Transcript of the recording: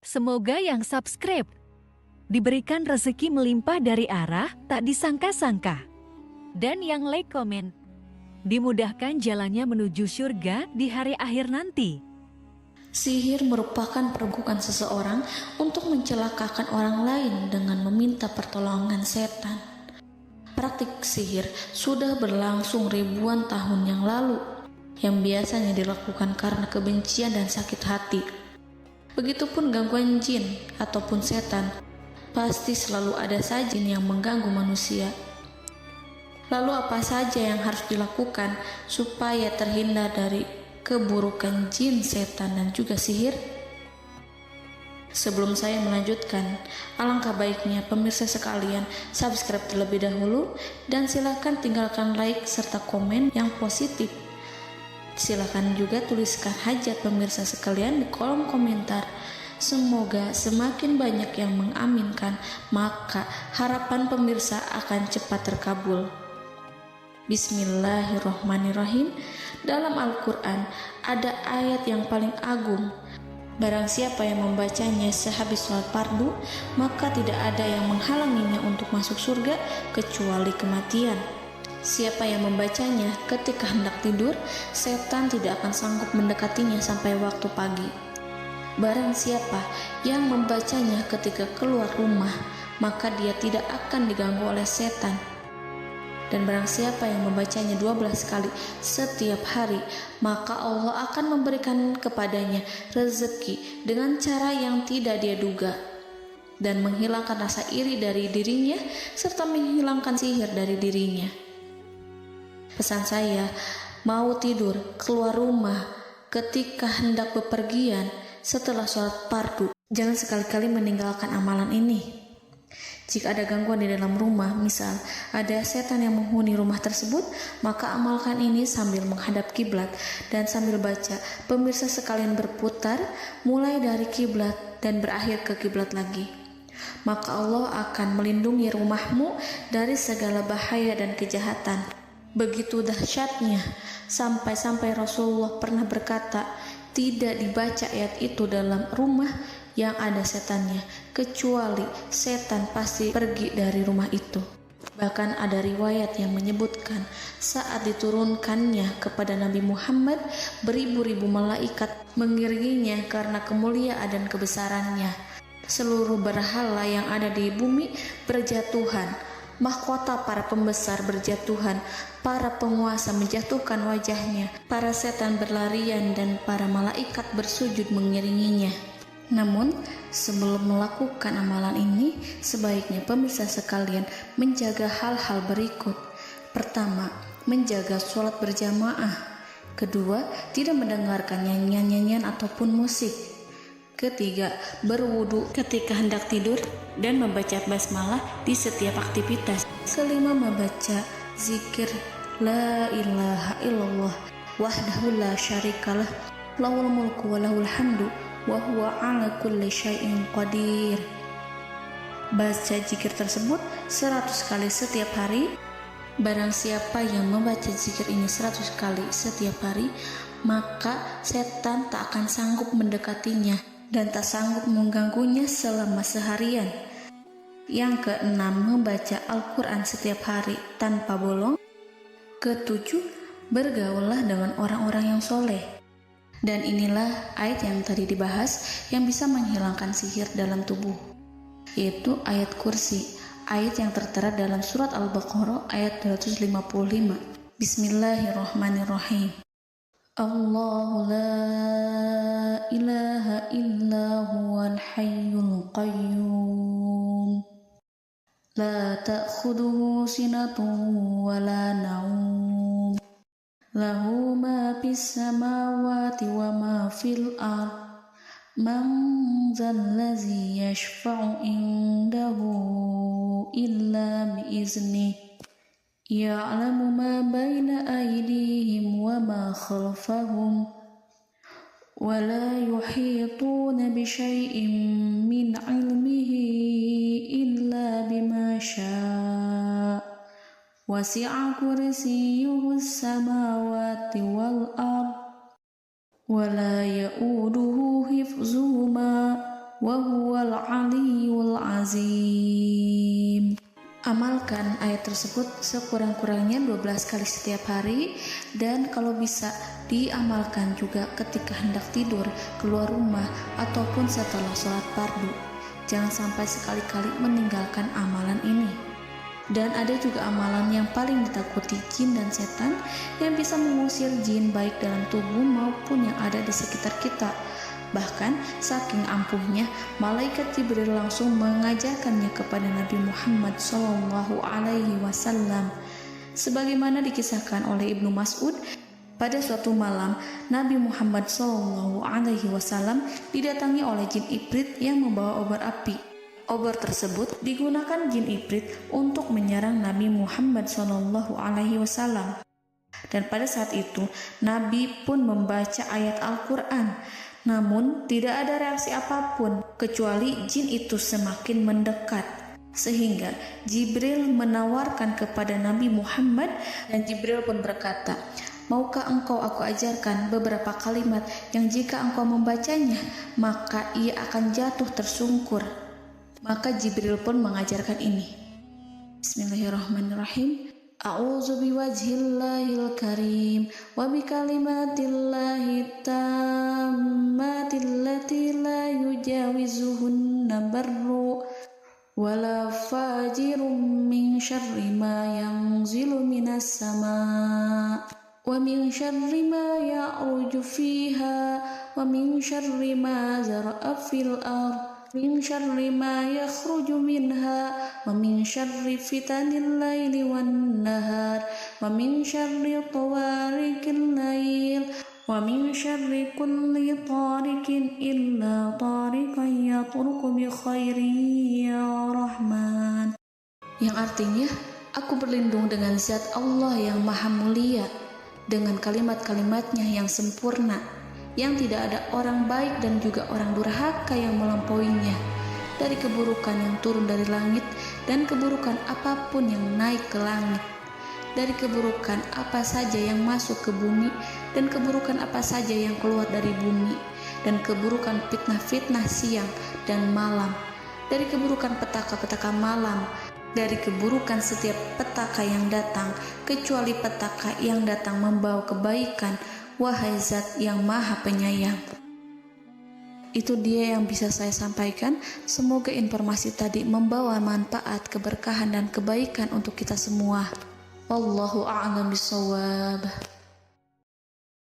Semoga yang subscribe diberikan rezeki melimpah dari arah tak disangka-sangka. Dan yang like komen, dimudahkan jalannya menuju surga di hari akhir nanti. Sihir merupakan perbuatan seseorang untuk mencelakakan orang lain dengan meminta pertolongan setan. Praktik sihir sudah berlangsung ribuan tahun yang lalu, yang biasanya dilakukan karena kebencian dan sakit hati. Begitupun gangguan jin ataupun setan, pasti selalu ada saja jin yang mengganggu manusia. Lalu apa saja yang harus dilakukan supaya terhindar dari keburukan jin, setan, dan juga sihir? Sebelum saya melanjutkan, alangkah baiknya pemirsa sekalian subscribe terlebih dahulu dan silakan tinggalkan like serta komen yang positif. Silakan juga tuliskan hajat pemirsa sekalian di kolom komentar. Semoga semakin banyak yang mengaminkan, maka harapan pemirsa akan cepat terkabul. Bismillahirrohmanirrohim. Dalam Al-Quran ada ayat yang paling agung. Barang siapa yang membacanya sehabis sholat fardu, maka tidak ada yang menghalanginya untuk masuk surga kecuali kematian. Siapa yang membacanya ketika hendak tidur, setan tidak akan sanggup mendekatinya sampai waktu pagi. Barang siapa yang membacanya ketika keluar rumah, maka dia tidak akan diganggu oleh setan. Dan barang siapa yang membacanya 12 kali setiap hari, maka Allah akan memberikan kepadanya rezeki dengan cara yang tidak dia duga, dan menghilangkan rasa iri dari dirinya, serta menghilangkan sihir dari dirinya. Pesan saya, mau tidur, keluar rumah, ketika hendak bepergian, setelah sholat fardu, jangan sekali-kali meninggalkan amalan ini. Jika ada gangguan di dalam rumah, misal ada setan yang menghuni rumah tersebut, maka amalkan ini sambil menghadap kiblat dan sambil baca. Pemirsa sekalian berputar mulai dari kiblat dan berakhir ke kiblat lagi. Maka Allah akan melindungi rumahmu dari segala bahaya dan kejahatan. Begitu dahsyatnya, sampai-sampai Rasulullah pernah berkata, tidak dibaca ayat itu dalam rumah yang ada setannya, kecuali setan pasti pergi dari rumah itu. Bahkan ada riwayat yang menyebutkan saat diturunkannya kepada Nabi Muhammad, beribu-ribu malaikat mengiringinya karena kemuliaan dan kebesarannya. Seluruh berhala yang ada di bumi berjatuhan, mahkota para pembesar berjatuhan, para penguasa menjatuhkan wajahnya, para setan berlarian, dan para malaikat bersujud mengiringinya. Namun, sebelum melakukan amalan ini, sebaiknya pemirsa sekalian menjaga hal-hal berikut. Pertama, menjaga sholat berjamaah. Kedua, tidak mendengarkan nyanyian-nyanyian ataupun musik. Ketiga, berwudu ketika hendak tidur dan membaca basmalah di setiap aktivitas. Kelima, membaca zikir la ilaha illallah wahdahu la syarikalah lahul mulku wa lahul hamdu wa huwa ala kulli syai'in qadir. Baca zikir tersebut 100 kali setiap hari. Barang siapa yang membaca zikir ini 100 kali setiap hari, maka setan tak akan sanggup mendekatinya dan tak sanggup mengganggunya selama seharian. Yang keenam, membaca Al-Quran setiap hari tanpa bolong. Ketujuh, bergaullah dengan orang-orang yang soleh. Dan inilah ayat yang tadi dibahas yang bisa menghilangkan sihir dalam tubuh, yaitu ayat kursi, ayat yang tertera dalam surat Al-Baqarah ayat 255. Bismillahirrahmanirrahim. Allahu la ilaha illa huwal hayyul qayyum la ta'khuduhu sinatun wa la naum lahu ma fis samawati wa ma fil ard man zallazi yashfa'u indahu illa biiznih ya'lamu ma baina aydihim wa ma khalfahum wa la yuhituna bi syai'in min 'ilmihi illa bima syaa' wasi'a kursiyyuhu as-samawati wal ard wa la ya'uduhu hifzuhuma wa huwal aliyyul azim. Amalkan ayat tersebut sekurang-kurangnya 12 kali setiap hari, dan kalau bisa diamalkan juga ketika hendak tidur, keluar rumah, ataupun setelah sholat fardu. Jangan sampai sekali-kali meninggalkan amalan ini. Dan ada juga amalan yang paling ditakuti jin dan setan, yang bisa mengusir jin baik dalam tubuh maupun yang ada di sekitar kita. Bahkan saking ampuhnya, malaikat Jibril langsung mengajarkannya kepada Nabi Muhammad SAW. Sebagaimana dikisahkan oleh Ibnu Mas'ud, pada suatu malam Nabi Muhammad SAW didatangi oleh jin Ifrit yang membawa obor api. Obor tersebut digunakan jin Ifrit untuk menyerang Nabi Muhammad SAW. Dan pada saat itu Nabi pun membaca ayat Al-Quran. Namun tidak ada reaksi apapun kecuali jin itu semakin mendekat, sehingga Jibril menawarkan kepada Nabi Muhammad, dan Jibril pun berkata, "Maukah engkau aku ajarkan beberapa kalimat yang jika engkau membacanya maka ia akan jatuh tersungkur?" Maka Jibril pun mengajarkan ini. Bismillahirrahmanirrahim. A'udzu biwajhillahil karim wa bikalimatillahi tammatil lati la yujawizuhunna barru wala fajirum min syarri ma yanzilu minas sama' wa min syarri ma ya'ruju fiha wa min syarri ma zara'a fil ardh min syarri ma yakhruju minha wa min syarri fitanil laili wan nahar wa min syarri tawarikil lail wa min syarri kulli tarikin illa tarikan yatruku bi khairin ya Rahman. Yang artinya, aku berlindung dengan zat Allah yang maha mulia, dengan kalimat-kalimatnya yang sempurna, yang tidak ada orang baik dan juga orang durhaka yang melampauinya, dari keburukan yang turun dari langit dan keburukan apapun yang naik ke langit, dari keburukan apa saja yang masuk ke bumi dan keburukan apa saja yang keluar dari bumi, dan keburukan fitnah-fitnah siang dan malam, dari keburukan petaka-petaka malam, dari keburukan setiap petaka yang datang, kecuali petaka yang datang membawa kebaikan, wahai zat yang maha penyayang. Itu dia yang bisa saya sampaikan. Semoga informasi tadi membawa manfaat, keberkahan dan kebaikan untuk kita semua. Wallahu a'lam bishawab.